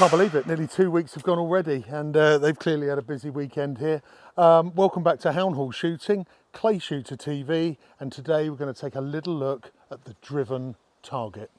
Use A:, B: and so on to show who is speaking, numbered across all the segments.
A: Can't believe it, nearly 2 weeks have gone already, and they've clearly had a busy weekend here. Welcome back to Hownhall Shooting, Clay Shooter TV, and today we're going to take a little look at the driven target.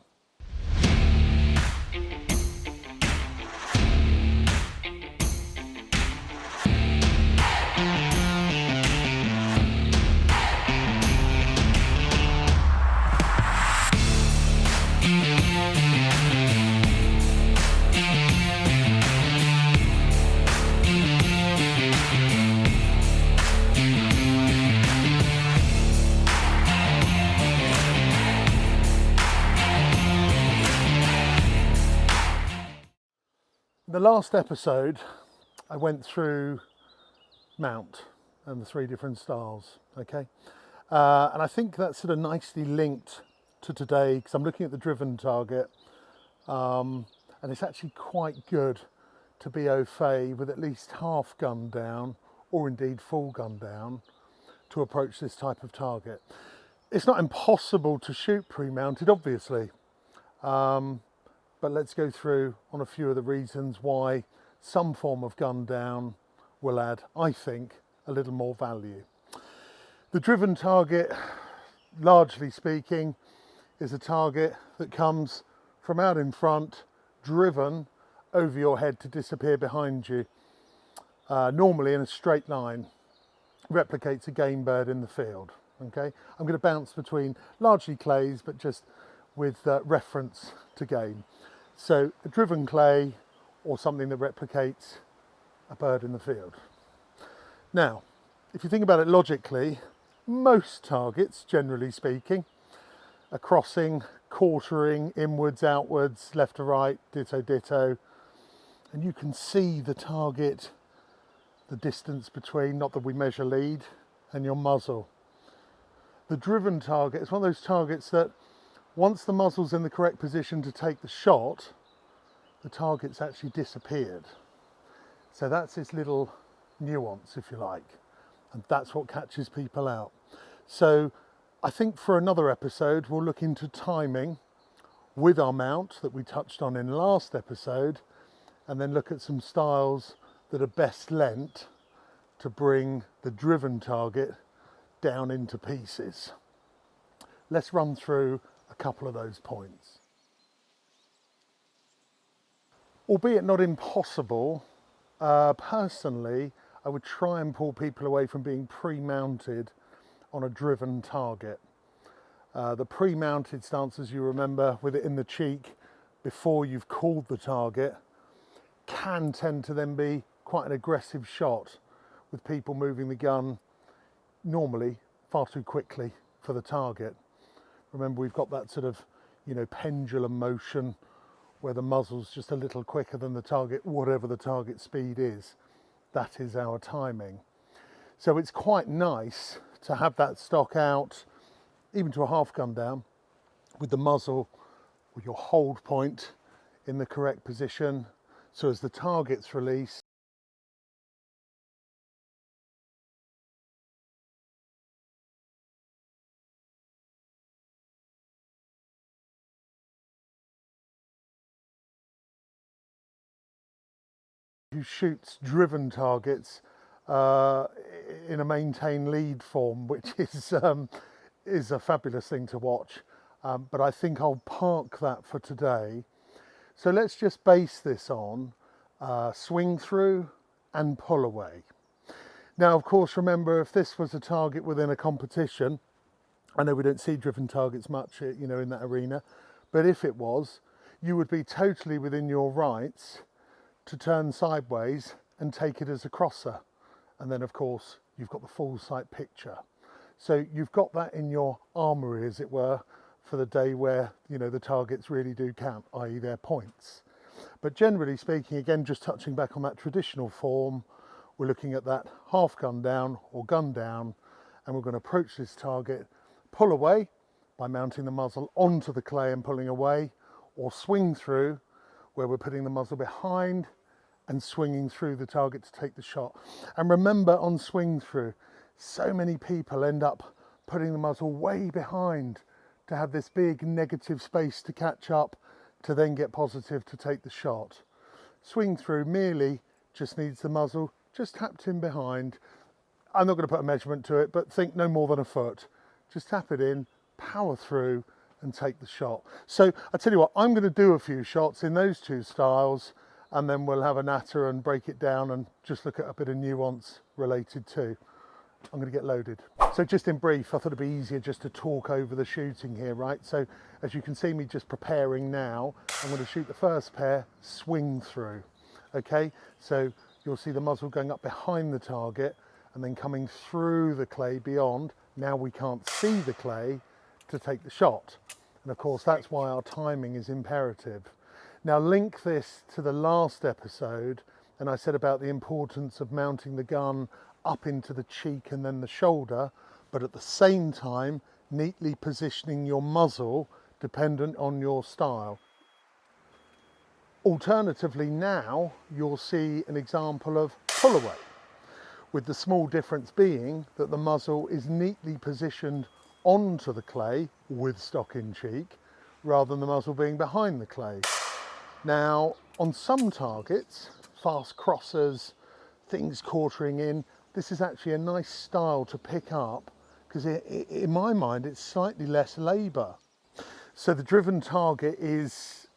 A: The last episode I went through mount and the three different styles, okay, and I think that's sort of nicely linked to today because I'm looking at the driven target, and it's actually quite good to be au fait with at least half gun down or indeed full gun down to approach this type of target. It's not impossible to shoot pre-mounted, obviously, but let's go through on a few of the reasons why some form of gun down will add, I think, a little more value. The driven target, largely speaking, is a target that comes from out in front, driven over your head to disappear behind you, normally in a straight line. Replicates a game bird in the field. Okay, I'm going to bounce between largely clays, but just with reference to game. So a driven clay or something that replicates a bird in the field. Now, if you think about it logically, most targets, generally speaking, are crossing, quartering, inwards, outwards, left to right, ditto, ditto, and you can see the target, the distance between, not that we measure lead, and your muzzle. The driven target is one of those targets that once the muzzle's in the correct position to take the shot, the target's actually disappeared. So that's this little nuance, if you like, and that's what catches people out. So I think for another episode, we'll look into timing with our mount that we touched on in last episode, and then look at some styles that are best lent to bring the driven target down into pieces. Let's run through a couple of those points. Albeit not impossible, personally, I would try and pull people away from being pre-mounted on a driven target. The pre-mounted stance, as you remember, with it in the cheek before you've called the target, can tend to then be quite an aggressive shot with people moving the gun normally far too quickly for the target. Remember, we've got that sort of, pendulum motion where the muzzle's just a little quicker than the target, whatever the target speed is. That is our timing. So it's quite nice to have that stock out, even to a half gun down, with the muzzle or your hold point in the correct position. So as the target's released, who shoots driven targets in a maintain lead form, which is a fabulous thing to watch. But I think I'll park that for today. So let's just base this on swing through and pull away. Now, of course, remember, if this was a target within a competition, I know we don't see driven targets much, in that arena, but if it was, you would be totally within your rights to turn sideways and take it as a crosser. And then, of course, you've got the full sight picture. So you've got that in your armoury, as it were, for the day where, the targets really do count, i.e. their points. But generally speaking, again, just touching back on that traditional form, we're looking at that half gun down or gun down, and we're going to approach this target, pull away by mounting the muzzle onto the clay and pulling away, or swing through, where we're putting the muzzle behind and swinging through the target to take the shot. And remember, on swing through, so many people end up putting the muzzle way behind to have this big negative space to catch up to then get positive to take the shot. swing through merely just needs the muzzle just tapped in behind. I'm not going to put a measurement to it, but think no more than a foot. Just tap it in, power through and take the shot. So I tell you what, I'm going to do a few shots in those two styles, and then we'll have a natter and break it down and just look at a bit of nuance related to. I'm going to get loaded. So just in brief, I thought it'd be easier just to talk over the shooting here, right? So as you can see me just preparing now, I'm going to shoot the first pair, swing through. Okay, so you'll see the muzzle going up behind the target and then coming through the clay beyond. Now we can't see the clay to take the shot. And of course, that's why our timing is imperative. Now link this to the last episode, and I said about the importance of mounting the gun up into the cheek and then the shoulder, but at the same time, neatly positioning your muzzle dependent on your style. Alternatively, now you'll see an example of Polowood, with the small difference being that the muzzle is neatly positioned onto the clay with stock in cheek, rather than the muzzle being behind the clay. Now, on some targets, fast crossers, things quartering in, this is actually a nice style to pick up, because in my mind, it's slightly less labour. So the driven target is,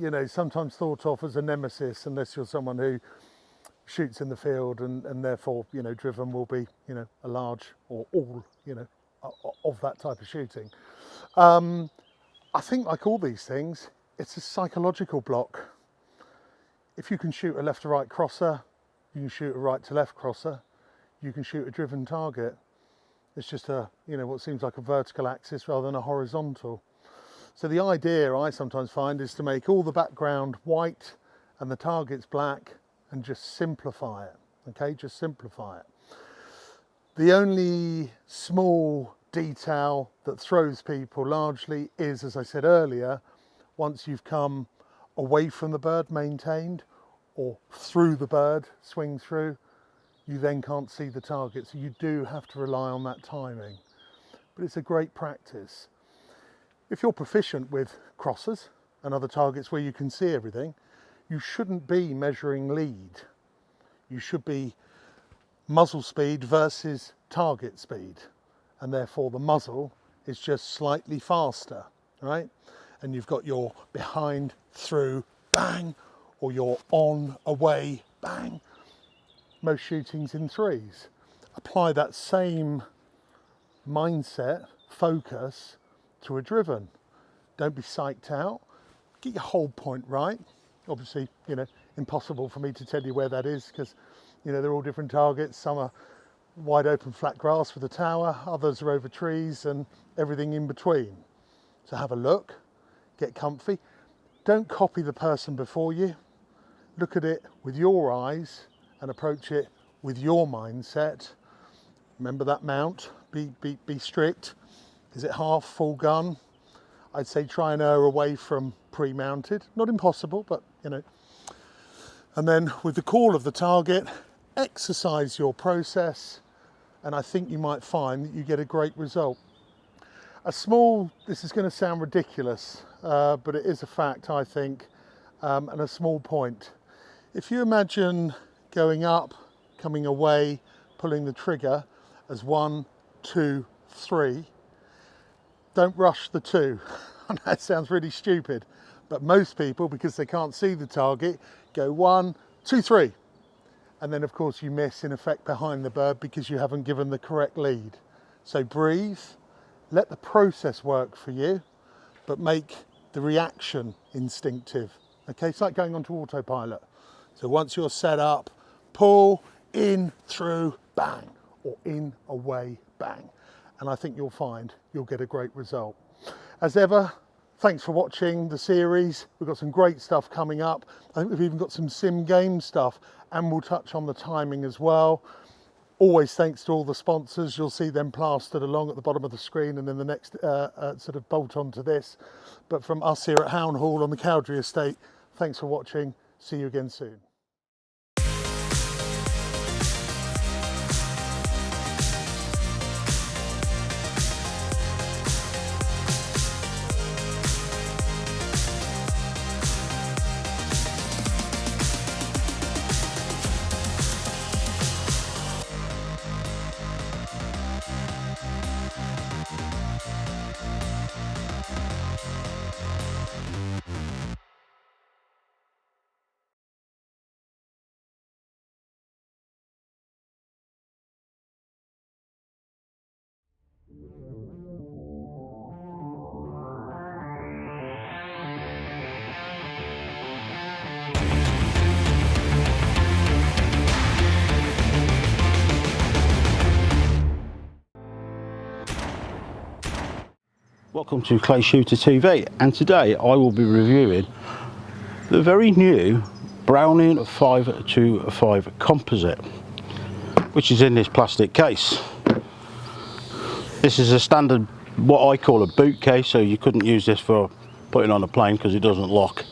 A: you know, sometimes thought of as a nemesis, unless you're someone who shoots in the field, and therefore, you know, driven will be, you know, a large or all, you know, of that type of shooting. I think like all these things, it's a psychological block. If you can shoot a left to right crosser, you can shoot a right to left crosser, you can shoot a driven target. It's just a, you know, what seems like a vertical axis rather than a horizontal. So the idea I sometimes find is to make all the background white and the target's black and just simplify it, okay, just simplify it. The only small detail that throws people largely is, as I said earlier, once you've come away from the bird maintained or through the bird, swing through, you then can't see the target. So you do have to rely on that timing, but it's a great practice. If you're proficient with crossers and other targets where you can see everything, you shouldn't be measuring lead. You should be muzzle speed versus target speed, and therefore the muzzle is just slightly faster, right? And you've got your behind, through, bang, or your on, away, bang. Most shootings in threes. Apply that same mindset, focus to a driven. Don't be psyched out. Get your hold point right. Obviously, you know, impossible for me to tell you where that is, because, you know, they're all different targets. Some are wide open flat grass with a tower, others are over trees and everything in between. So have a look, get comfy. Don't copy the person before you. Look at it with your eyes and approach it with your mindset. Remember that mount, be strict. Is it half, full gun? I'd say try and err away from pre-mounted. Not impossible, but you know. And then with the call of the target, exercise your process, and I think you might find that you get a great result. This is going to sound ridiculous, but it is a fact, I think, and a small point. If you imagine going up, coming away, pulling the trigger as 1, 2, 3, don't rush the 2. That sounds really stupid, but most people, because they can't see the target, go 1, 2, 3. And then of course you miss in effect behind the bird because you haven't given the correct lead. So breathe, let the process work for you, but make the reaction instinctive. Okay, it's like going onto autopilot. So once you're set up, pull, in, through, bang, or in, away, bang. And I think you'll find you'll get a great result. As ever, thanks for watching the series. We've got some great stuff coming up. I think we've even got some sim game stuff, and we'll touch on the timing as well. Always thanks to all the sponsors. You'll see them plastered along at the bottom of the screen and then the next sort of bolt onto this. But from us here at Hownhall on the Cowdrey estate, thanks for watching. See you again soon.
B: Welcome to Clay Shooter TV, and today I will be reviewing the very new Browning B525 Composite, which is in this plastic case. This is a standard, what I call a boot case, so you couldn't use this for putting on a plane because it doesn't lock.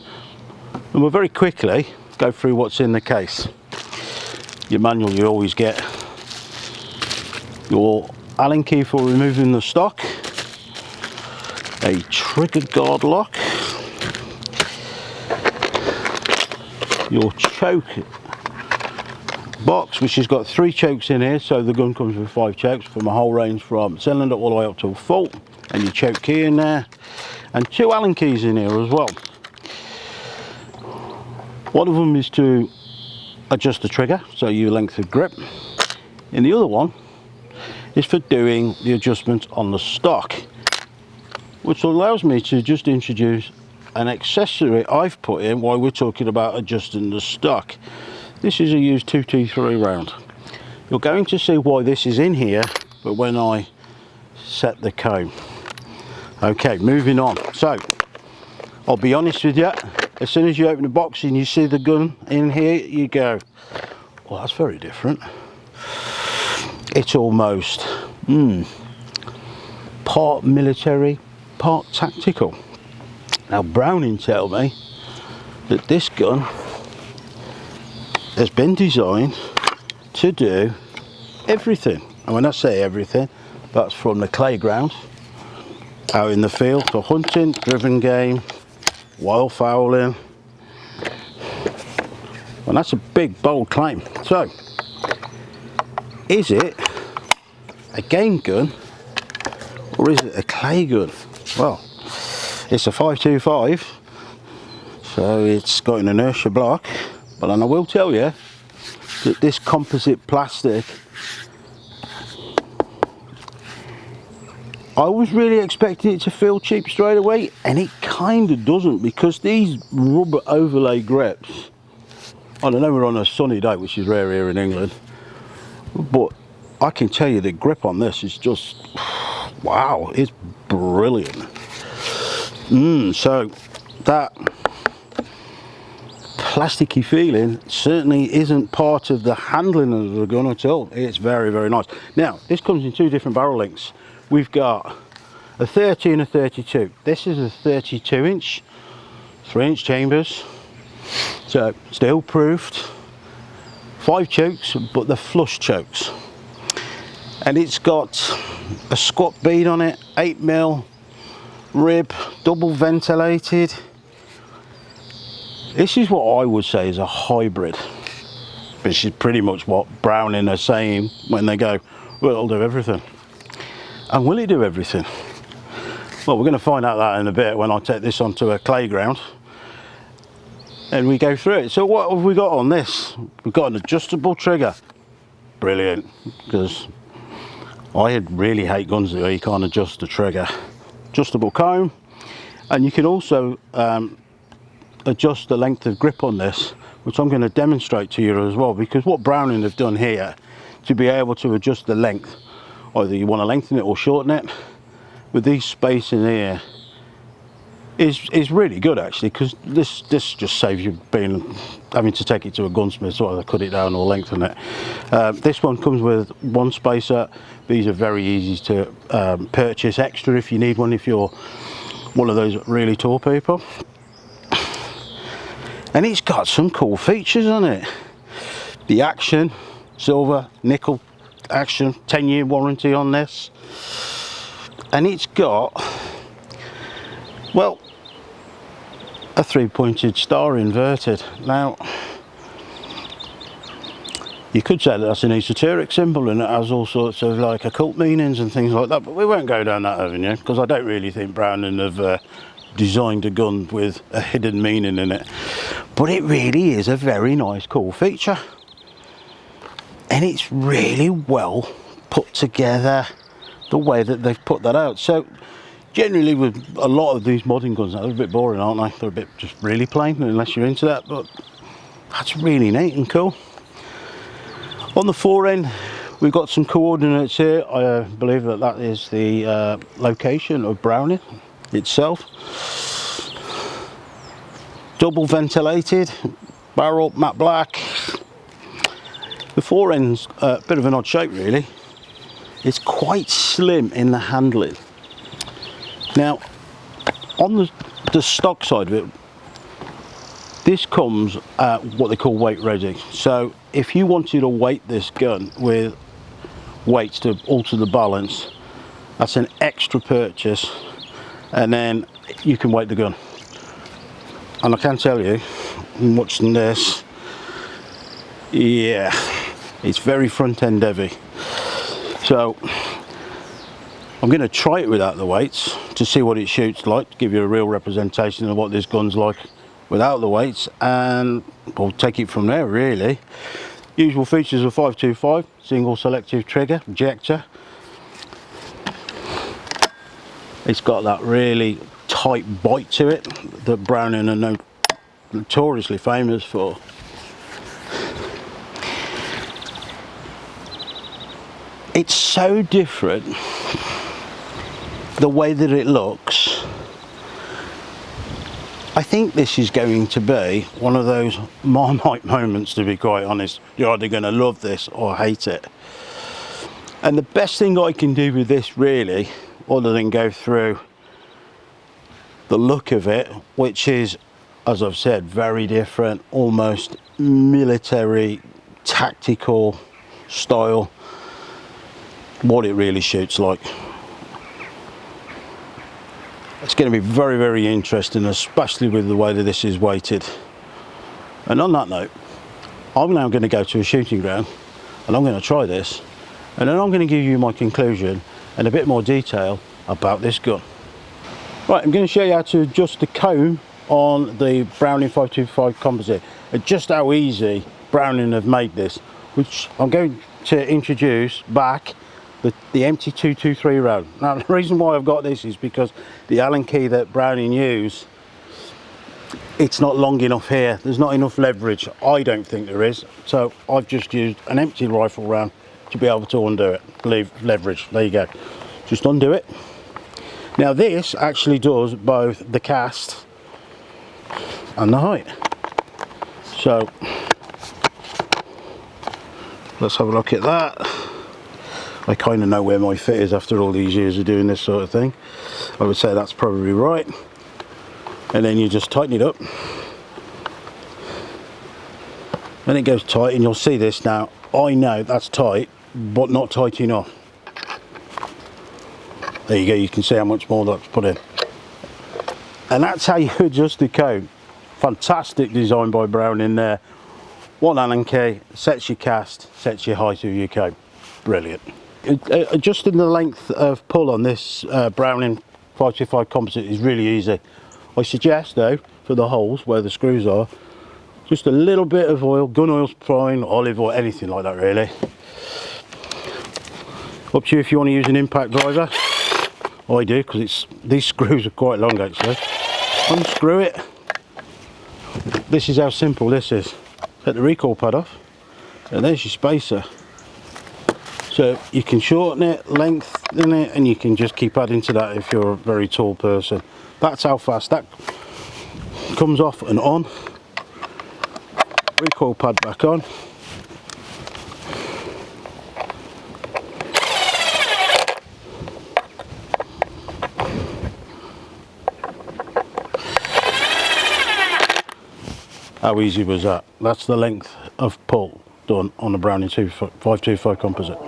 B: And we'll very quickly go through what's in the case. Your manual, you always get your Allen key for removing the stock, a trigger guard lock, your choke box, which has got 3 chokes in here, so the gun comes with 5 chokes from a whole range from cylinder all the way up to a full, and your choke key in there, and 2 Allen keys in here as well. One of them is to adjust the trigger, so your length of grip, and the other one is for doing the adjustment on the stock, which allows me to just introduce an accessory I've put in while we're talking about adjusting the stock. This is a used 2T3 round. You're going to see why this is in here, but when I set the comb. Okay, moving on. So, I'll be honest with you, as soon as you open the box and you see the gun in here, you go, well, that's very different. It's almost part military, part tactical. Now Browning tell me that this gun has been designed to do everything. And when I say everything, that's from the clay ground, out in the field for hunting, driven game, wild fowling. And that's a big, bold claim. So, is it a game gun or is it a clay gun? Well, it's a 525, so it's got an inertia block, but then I will tell you that this composite plastic, I was really expecting it to feel cheap straight away, and it kind of doesn't, because these rubber overlay grips, I don't know, we're on a sunny day, which is rare here in England, but I can tell you the grip on this is just, wow, it's brilliant. So that plasticky feeling certainly isn't part of the handling of the gun at all. It's very, very nice. Now, this comes in 2 different barrel lengths. We've got a 30 and a 32. This is a 32 inch, 3-inch chambers, so steel proofed, 5 chokes, but they're flush chokes. And it's got a squat bead on it, 8mm rib, double ventilated. This is what I would say is a hybrid, which is pretty much what Browning are saying when they go, well, it'll do everything. And will it do everything? Well, we're going to find out that in a bit when I take this onto a clay ground and we go through it. So what have we got on this? We've got an adjustable trigger. Brilliant, because I really hate guns where you can't adjust the trigger. Adjustable comb, and you can also adjust the length of grip on this, which I'm going to demonstrate to you as well, because what Browning have done here to be able to adjust the length, either you want to lengthen it or shorten it, with these space in here is really good actually, because this just saves you having to take it to a gunsmith to either cut it down or lengthen it. This one comes with 1 spacer. These are very easy to purchase extra if you need one, if you're one of those really tall people. And it's got some cool features on it. The action, silver, nickel action, 10-year warranty on this. And it's got, well, a 3-pointed star inverted. Now, you could say that's an esoteric symbol and it has all sorts of like occult meanings and things like that, but we won't go down that avenue, because I don't really think Browning have designed a gun with a hidden meaning in it. But it really is a very nice, cool feature. And it's really well put together, the way that they've put that out. So generally with a lot of these modern guns, they're a bit boring, aren't they? They're a bit just really plain, unless you're into that, but that's really neat and cool. On the fore end, We've got some coordinates here. I believe that that is the location of Browning itself. Double ventilated, barrel, matte black. The fore end's a bit of an odd shape really. It's quite slim in the handling. Now, on the stock side of it, this comes at what they call weight ready. So if you wanted to weight this gun with weights to alter the balance, that's an extra purchase, and then you can weight the gun. And I can tell you, in watching this, yeah, it's very front end heavy. So I'm going to try it without the weights to see what it shoots like, to give you a real representation of what this gun's like without the weights, and we'll take it from there really. Usual features of 525, single selective trigger, ejector. It's got that really tight bite to it that Browning are notoriously famous for. It's so different, the way that it looks. I think this is going to be one of those Marmite moments, to be quite honest. You're either going to love this or hate it. And the best thing I can do with this really, other than go through the look of it, which is, as I've said, very different, almost military, tactical style, what it really shoots like. It's going to be very, very interesting, especially with the way that this is weighted. And on that note, I'm now going to go to a shooting ground and I'm going to try this, and then I'm going to give you my conclusion and a bit more detail about this gun. Right, I'm going to show you how to adjust the comb on the Browning 525 Composite, and just how easy Browning have made this, which I'm going to introduce back the empty 223 round. Now the reason why I've got this is because the Allen key that Browning use, it's not long enough here. There's not enough leverage. I don't think there is. So I've just used an empty rifle round to be able to undo it. Leave leverage. There you go. Just undo it. Now this actually does both the cast and the height. So let's have a look at that. I kind of know where my fit is after all these years of doing this sort of thing. I would say that's probably right. And then you just tighten it up. And it goes tight, and you'll see this now. I know that's tight, but not tight enough. There you go, you can see how much more that's put in. And that's how you adjust the comb. Fantastic design by Browning there. One Allen key, sets your cast, sets your height of your comb. Brilliant. Adjusting the length of pull on this Browning 525 Composite is really easy. I suggest though, for the holes where the screws are, just a little bit of oil, gun oil's fine, olive oil, anything like that really. Up to you if you want to use an impact driver. I do, because these screws are quite long actually. Unscrew it. This is how simple this is. Take the recoil pad off, and there's your spacer. So you can shorten it, lengthen it, and you can just keep adding to that if you're a very tall person. That's how fast that comes off and on. Recoil pad back on. How easy was that? That's the length of pull done on the Browning 525 Composite.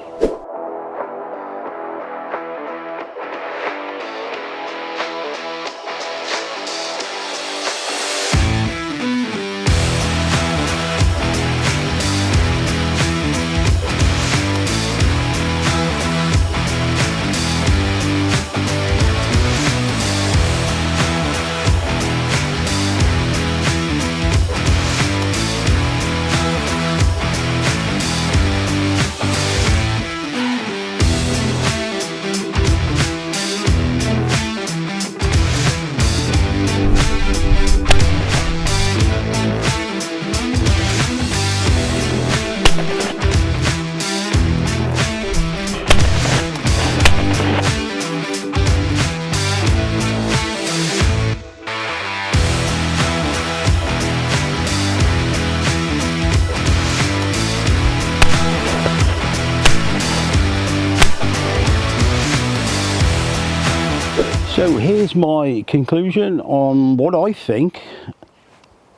B: So here's my conclusion on what I think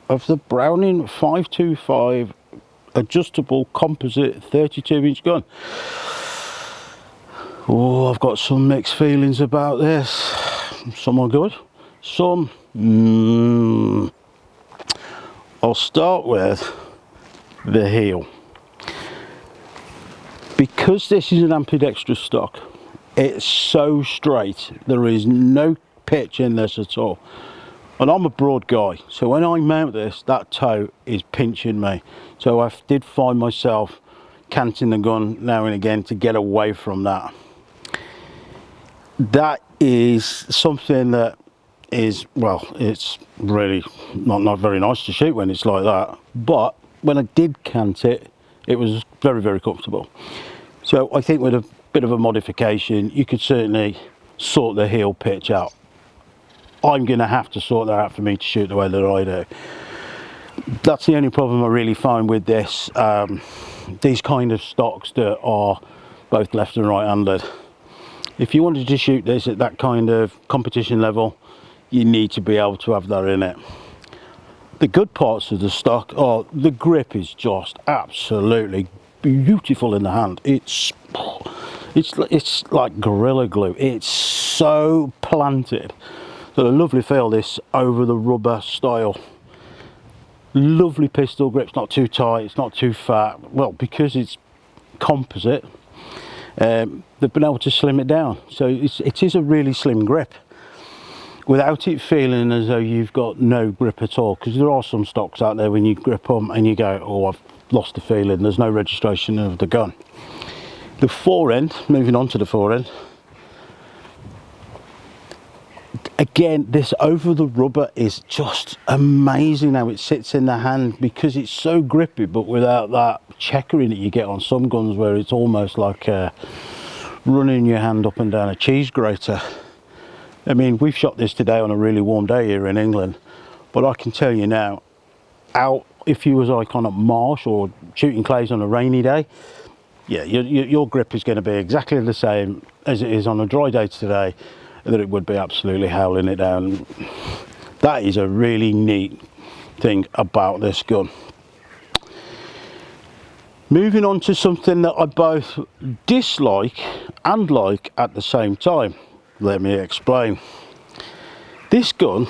B: of the Browning 525 adjustable composite 32-inch gun. Oh, I've got some mixed feelings about this. Some are good, some I'll start with the heel. Because this is an ambidextrous stock, it's so straight, there is no pitch in this at all. And I'm a broad guy, so when I mount this, that toe is pinching me. So I did find myself canting the gun now and again to get away from that. That is something that is, well, it's really not very nice to shoot when it's like that. But when I did cant it, it was very, very comfortable. So I think with a bit of a modification, you could certainly sort the heel pitch out. I'm going to have to sort that out for me to shoot the way that I do. That's the only problem I really find with this. These kind of stocks that are both left and right-handed. If you wanted to shoot this at that kind of competition level, you need to be able to have that in it. The good parts of the stock are the grip is just absolutely beautiful in the hand. It's like Gorilla Glue. It's so planted. Got a lovely feel, this over the rubber style. Lovely pistol grip. It's not too tight, it's not too fat. Well, because it's composite, they've been able to slim it down, so it is a really slim grip without it feeling as though you've got no grip at all, because there are some stocks out there when you grip them and you go, oh, I've lost the feeling, there's no registration of the gun. The forend, moving on to the forend, again, this over the rubber is just amazing how it sits in the hand, because it's so grippy but without that checkering that you get on some guns where it's almost like running your hand up and down a cheese grater. I mean, we've shot this today on a really warm day here in England, but I can tell you now, if you was like on a marsh or shooting clays on a rainy day, yeah, your grip is going to be exactly the same as it is on a dry day today, that it would be absolutely howling it down. That is a really neat thing about this gun. Moving on to something that I both dislike and like at the same time. Let me explain. This gun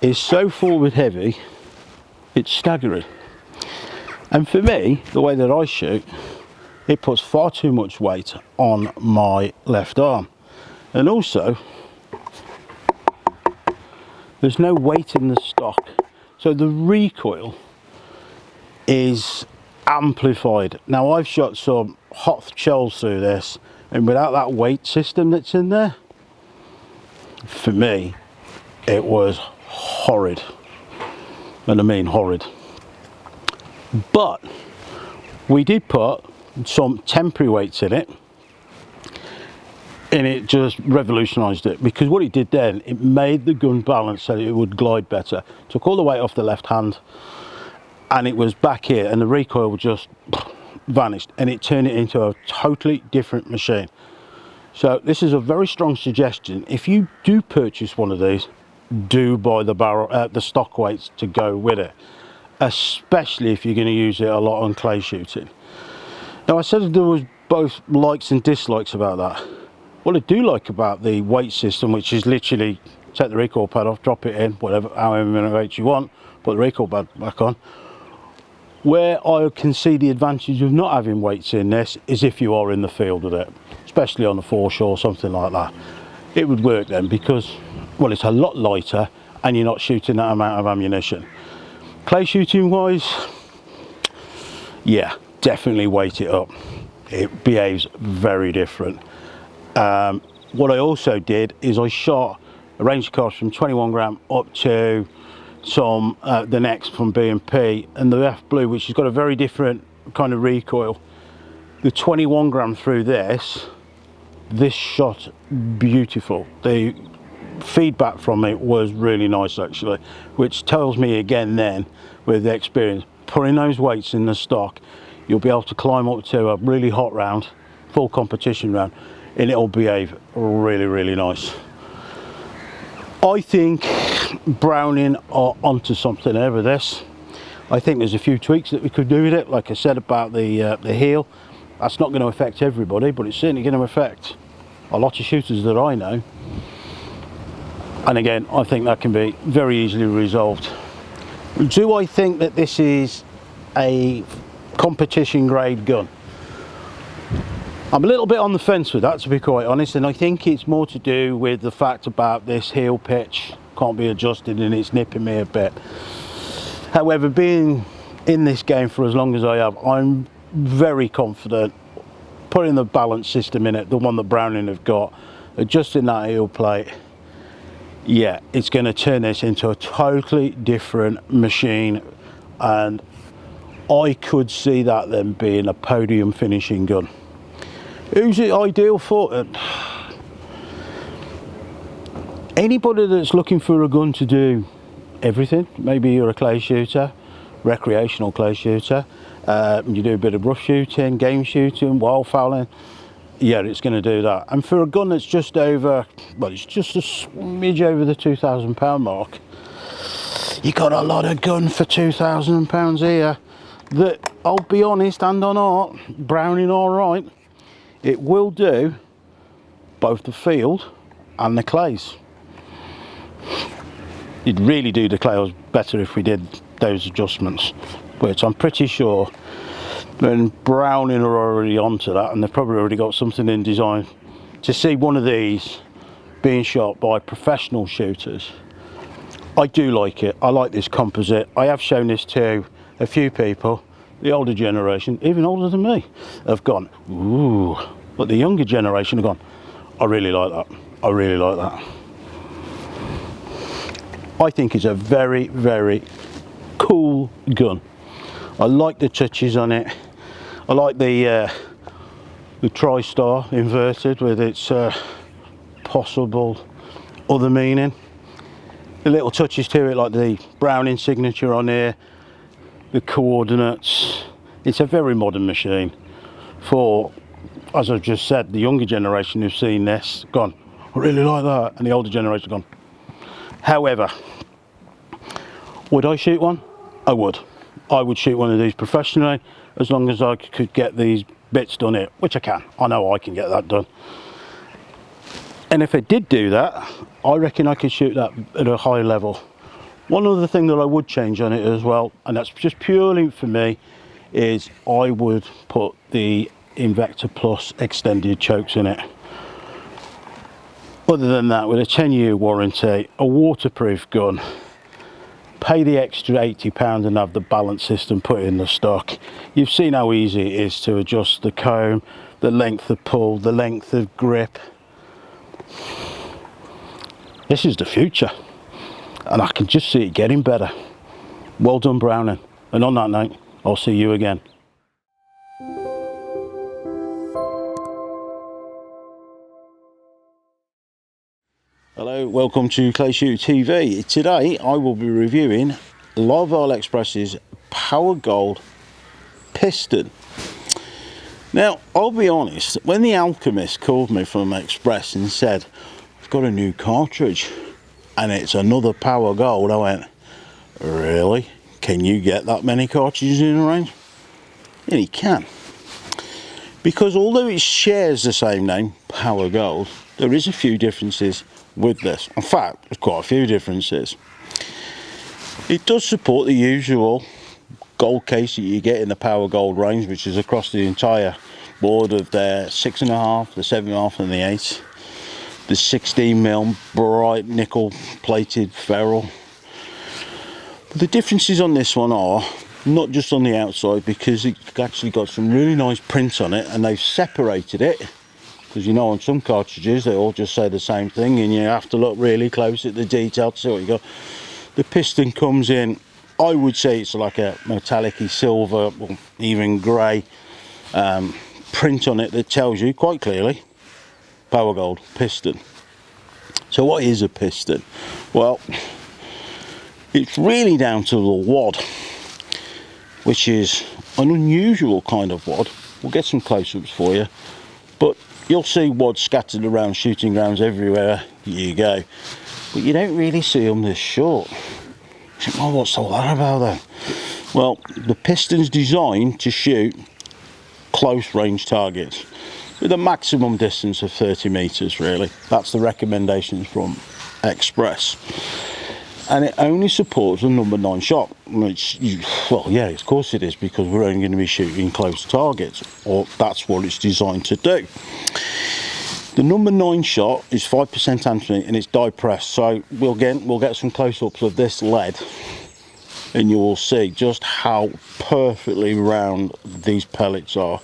B: is so forward heavy, it's staggering. And for me, the way that I shoot, it puts far too much weight on my left arm. And also, there's no weight in the stock, so the recoil is amplified. Now, I've shot some hot shells through this, and without that weight system that's in there, for me, it was horrid. And I mean horrid. But we did put some temporary weights in it, and it just revolutionized it, because what it did then, it made the gun balance so that it would glide better. Took all the weight off the left hand, and it was back here, and the recoil just vanished, and it turned it into a totally different machine. So this is a very strong suggestion. If you do purchase one of these, do buy the stock weights to go with it, especially if you're going to use it a lot on clay shooting. Now, I said there was both likes and dislikes about that. What I do like about the weight system, which is literally take the recoil pad off, drop it in, whatever, however many weights you want, put the recoil pad back on. Where I can see the advantage of not having weights in this is if you are in the field with it, especially on a foreshore or something like that. It would work then, because, well, it's a lot lighter and you're not shooting that amount of ammunition. Clay shooting wise, yeah, definitely weight it up. It behaves very different. What I also did is I shot a range cartridge from 21 gram up to some the next from B&P, and the F Blue, which has got a very different kind of recoil. The 21 gram through this shot beautiful. The feedback from it was really nice actually, which tells me again then, with the experience, putting those weights in the stock, you'll be able to climb up to a really hot round, full competition round, and it'll behave really, really nice. I think Browning are onto something there with this. I think there's a few tweaks that we could do with it. Like I said about the heel, that's not going to affect everybody, but it's certainly going to affect a lot of shooters that I know. And again, I think that can be very easily resolved. Do I think that this is a competition grade gun? I'm a little bit on the fence with that, to be quite honest, and I think it's more to do with the fact about this heel pitch can't be adjusted and it's nipping me a bit. However, being in this game for as long as I have, I'm very confident putting the balance system in it, the one that Browning have got, adjusting that heel plate. Yeah, it's going to turn this into a totally different machine, and I could see that then being a podium finishing gun. Who's it ideal for? Anybody that's looking for a gun to do everything. Maybe you're a clay shooter, recreational clay shooter, you do a bit of rough shooting, game shooting, wildfowling. Yeah, it's going to do that. And for a gun that's just over, well, it's just a smidge over the £2,000 mark, you got a lot of gun for £2,000 here that, I'll be honest, hand on heart, Browning all right. It will do both the field and the clays. You'd really do the clays better if we did those adjustments, but I'm pretty sure when Browning are already onto that, and they've probably already got something in design. To see one of these being shot by professional shooters, I do like it. I like this composite. I have shown this to a few people. The older generation, even older than me, have gone, ooh, but the younger generation have gone, I really like that. I really like that. I think it's a very, very cool gun. I like the touches on it. I like the tri-star inverted with its possible other meaning. The little touches to it, like the Browning signature on here, the coordinates. It's a very modern machine for, as I've just said, the younger generation who've seen this gone, I really like that, and the older generation gone. However, would I shoot one? I would. I would shoot one of these professionally, as long as I could get these bits done here, which I can. I know I can get that done. And if I did do that, I reckon I could shoot that at a high level. One other thing that I would change on it as well, and that's just purely for me, is I would put the Invector Plus extended chokes in it. Other than that, with a 10-year warranty, a waterproof gun, pay the extra £80 and have the balance system put in the stock. You've seen how easy it is to adjust the comb, the length of pull, the length of grip. This is the future, and I can just see it getting better. Well done, Browning. And on that note, I'll see you again. Hello, welcome to Clay Shoot TV. Today I will be reviewing Lyvalvale Express's Power Gold Piston. Now, I'll be honest, when the Alchemist called me from Express and said, I've got a new cartridge and it's another Power Gold, I went, really? Can you get that many cartridges in a range? And he can. Because although it shares the same name, Power Gold, there is a few differences with this. In fact, there's quite a few differences. It does support the usual gold case that you get in the Power Gold range, which is across the entire board of their 6.5, the 7.5 and the 8. The 16mm bright nickel plated ferrule. But the differences on this one are not just on the outside, because it's actually got some really nice prints on it, and they've separated it, because you know on some cartridges they all just say the same thing and you have to look really close at the detail to see what you got. The piston comes in, I would say it's like a metallic-y silver or even grey print on it that tells you quite clearly Power Gold piston. So what is a piston? Well, it's really down to the wad, which is an unusual kind of wad. We'll get some close-ups for you, but You'll see wads scattered around shooting grounds everywhere you go, but you don't really see them this short. You think, well, what's all that about then? Well, the Piston's designed to shoot close range targets with a maximum distance of 30 metres really. That's the recommendations from Express. And it only supports a number 9 shot, which, well, yeah, of course it is, because we're only going to be shooting close targets, or that's what it's designed to do. The number 9 shot is 5% antimony and it's die pressed, so we'll get some close-ups of this lead, and you will see just how perfectly round these pellets are.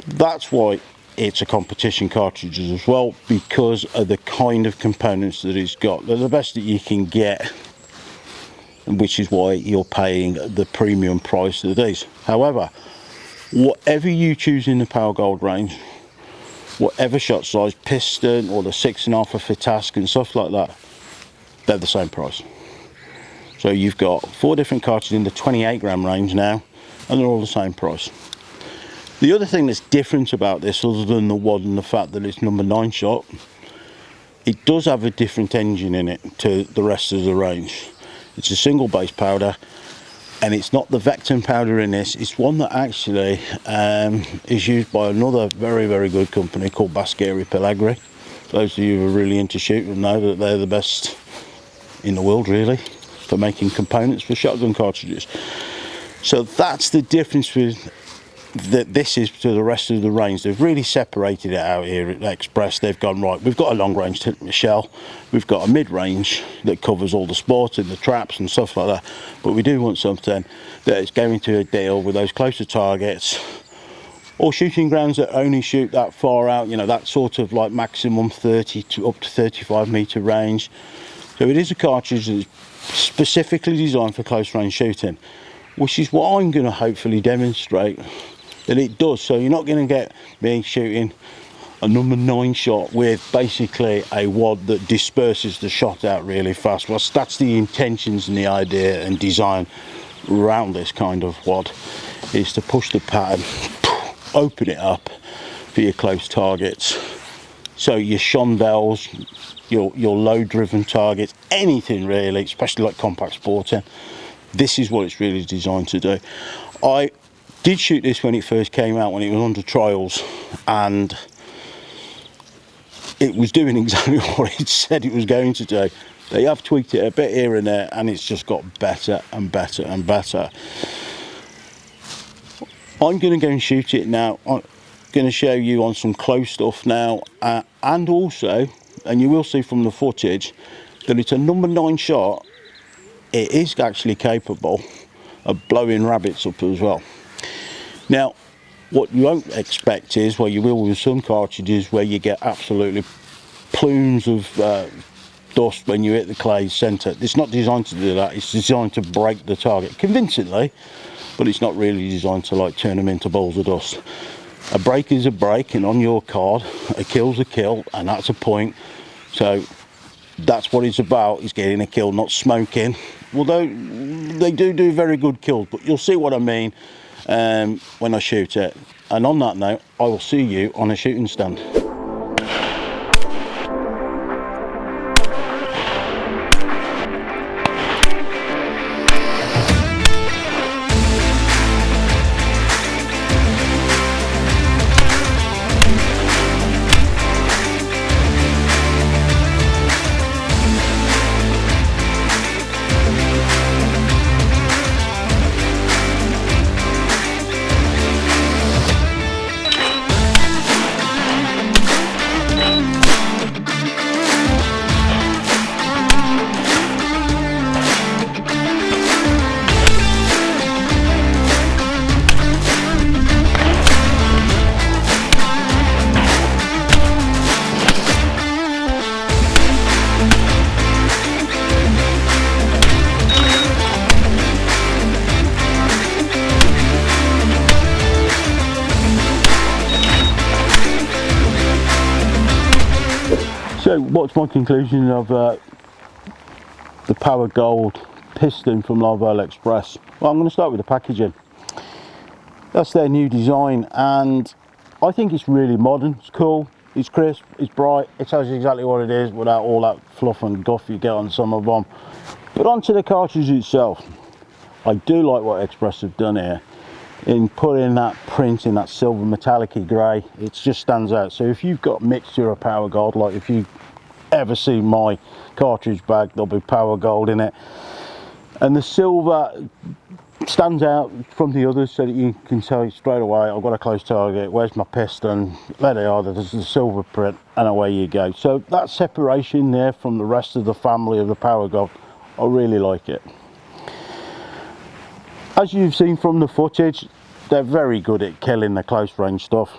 B: That's why it's a competition cartridge as well, because of the kind of components that it's got. They're the best that you can get, which is why you're paying the premium price of these. However, whatever you choose in the Power Gold range, whatever shot size, Piston or the 6.5 for task and stuff like that, they're the same price. So you've got 4 different cartridges in the 28 gram range now, and they're all the same price. The other thing that's different about this, other than the wad and the fact that it's number 9 shot, it does have a different engine in it to the rest of the range. It's a single base powder, and it's not the Vecton powder in this. It's one that actually is used by another very, very good company called Baschieri Pellegri. Those of you who are really into shooting know that they're the best in the world really for making components for shotgun cartridges. So that's the difference with that this is to the rest of the range. They've really separated it out here at Express. They've gone, right, we've got a long range shell, we've got a mid range that covers all the sports and the traps and stuff like that, but we do want something that is going to deal with those closer targets or shooting grounds that only shoot that far out, you know, that sort of like maximum 30 to up to 35 metre range. So it is a cartridge that's specifically designed for close range shooting, which is what I'm going to hopefully demonstrate that it does. So you're not going to get me shooting a number 9 shot with basically a wad that disperses the shot out really fast. Well, that's the intentions and the idea and design around this kind of wad, is to push the pattern, open it up for your close targets. So your Shondels, your low driven targets, anything really, especially like compact sporting, this is what it's really designed to do. I did shoot this when it first came out, when it was under trials, and it was doing exactly what it said it was going to do. They have tweaked it a bit here and there, and it's just got better and better and better. I'm going to go and shoot it now. I'm going to show you on some close stuff now, and also, and you will see from the footage, that it's a number 9 shot. It is actually capable of blowing rabbits up as well. Now, what you won't expect is, well, you will with some cartridges where you get absolutely plumes of dust when you hit the clay centre. It's not designed to do that. It's designed to break the target convincingly, but it's not really designed to like turn them into balls of dust. A break is a break, and on your card, a kill's a kill, and that's a point. So that's what it's about, is getting a kill, not smoking. Although they do very good kills, but you'll see what I mean when I shoot it. And on that note, I will see you on a shooting stand. So what's my conclusion of the Power Gold Piston from Lyvalvale Express? Well, I'm going to start with the packaging. That's their new design, and I think it's really modern, it's cool, it's crisp, it's bright, it tells you exactly what it is without all that fluff and guff you get on some of them. But onto the cartridge itself, I do like what Express have done here in putting that print in that silver metallic-y grey. It just stands out. So if you've got mixture of power gold, like if you ever see my cartridge bag, there'll be power gold in it, and the silver stands out from the others so that you can tell straight away, I've got a close target, where's my piston, there they are, there's the silver print, and away you go. So that separation there from the rest of the family of the power gold, I really like it. As you've seen from the footage, they're very good at killing the close range stuff.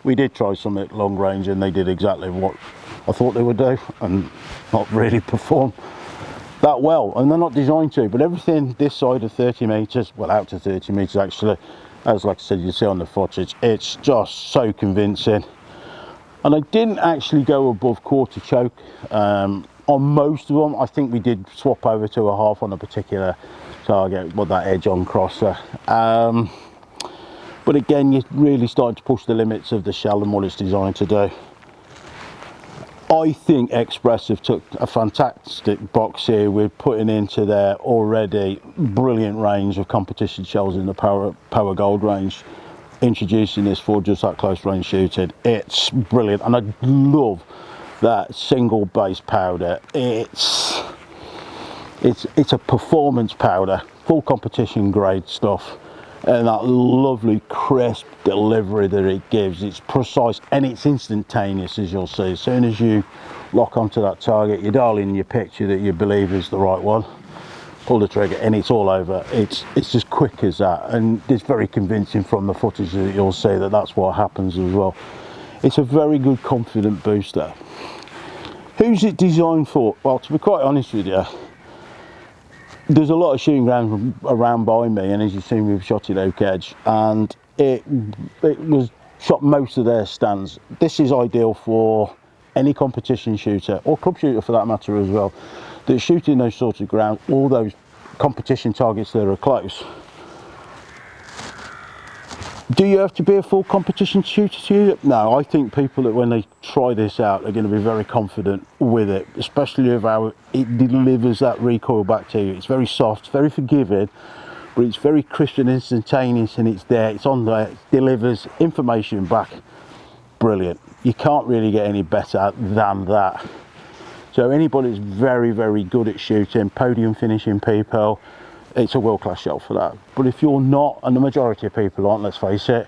B: We did try some at long range and they did exactly what I thought they would do and not really perform that well, and they're not designed to. But everything this side of 30 metres, well, out to 30 metres actually, as like I said, you see on the footage, it's just so convincing. And I didn't actually go above quarter choke on most of them. I think we did swap over to a half on a particular target with that edge on crosser. But again, you're really starting to push the limits of the shell and what it's designed to do. I think Express have took a fantastic box here with putting into their already brilliant range of competition shells in the power gold range, introducing this for just that close range shooting. It's brilliant, and I love that single base powder. It's a performance powder, full competition grade stuff, and that lovely crisp delivery that it gives. It's precise and it's instantaneous, as you'll see. As soon as you lock onto that target, you dial in your picture that you believe is the right one, pull the trigger, and it's all over. It's as quick as that, and it's very convincing from the footage that you'll see that that's what happens as well. It's a very good confident booster. Who's it designed for? Well, to be quite honest with you, there's a lot of shooting grounds around by me, and as you've seen, we've shot at Oak Edge, and it was shot most of their stands. This is ideal for any competition shooter, or club shooter for that matter as well, that's shooting those sorts of grounds, all those competition targets that are close. Do you have to be a full competition shooter to use it? No, I think people that when they try this out are going to be very confident with it, especially with how it delivers that recoil back to you. It's very soft, very forgiving, but it's very crisp and instantaneous, and it's there, it's on there, it delivers information back. Brilliant. You can't really get any better than that. So anybody that's very, very good at shooting, podium finishing people, it's a world-class shell for that. But if you're not, and the majority of people aren't, let's face it,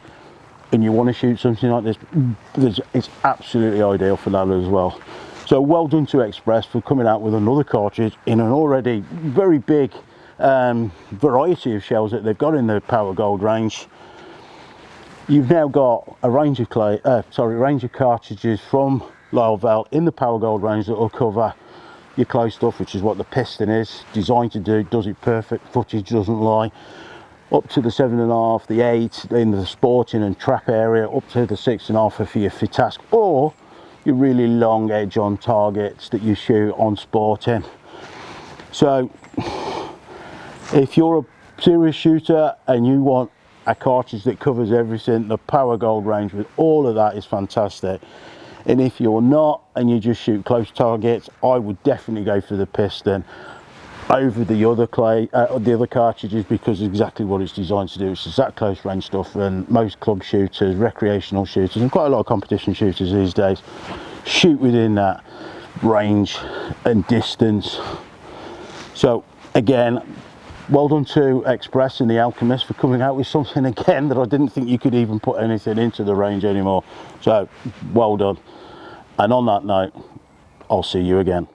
B: and you want to shoot something like this, it's absolutely ideal for that as well. So well done to Express for coming out with another cartridge in an already very big variety of shells that they've got in the power gold range. You've now got a range of range of cartridges from Lyalvale in the power gold range that will cover your close stuff, which is what the Piston is designed to do. Does it perfect, footage doesn't lie, up to the 7.5, the 8 in the sporting and trap area, up to the 6.5 for your FITASC, or your really long edge on targets that you shoot on sporting. So if you're a serious shooter and you want a cartridge that covers everything, the power gold range with all of that is fantastic. And if you're not, and you just shoot close targets, I would definitely go for the Piston over the other cartridges, because exactly what it's designed to do. It's just that close range stuff, and most club shooters, recreational shooters, and quite a lot of competition shooters these days shoot within that range and distance. So again, well done to Express and the Alchemist for coming out with something again that I didn't think you could even put anything into the range anymore. So well done. And on that note, I'll see you again.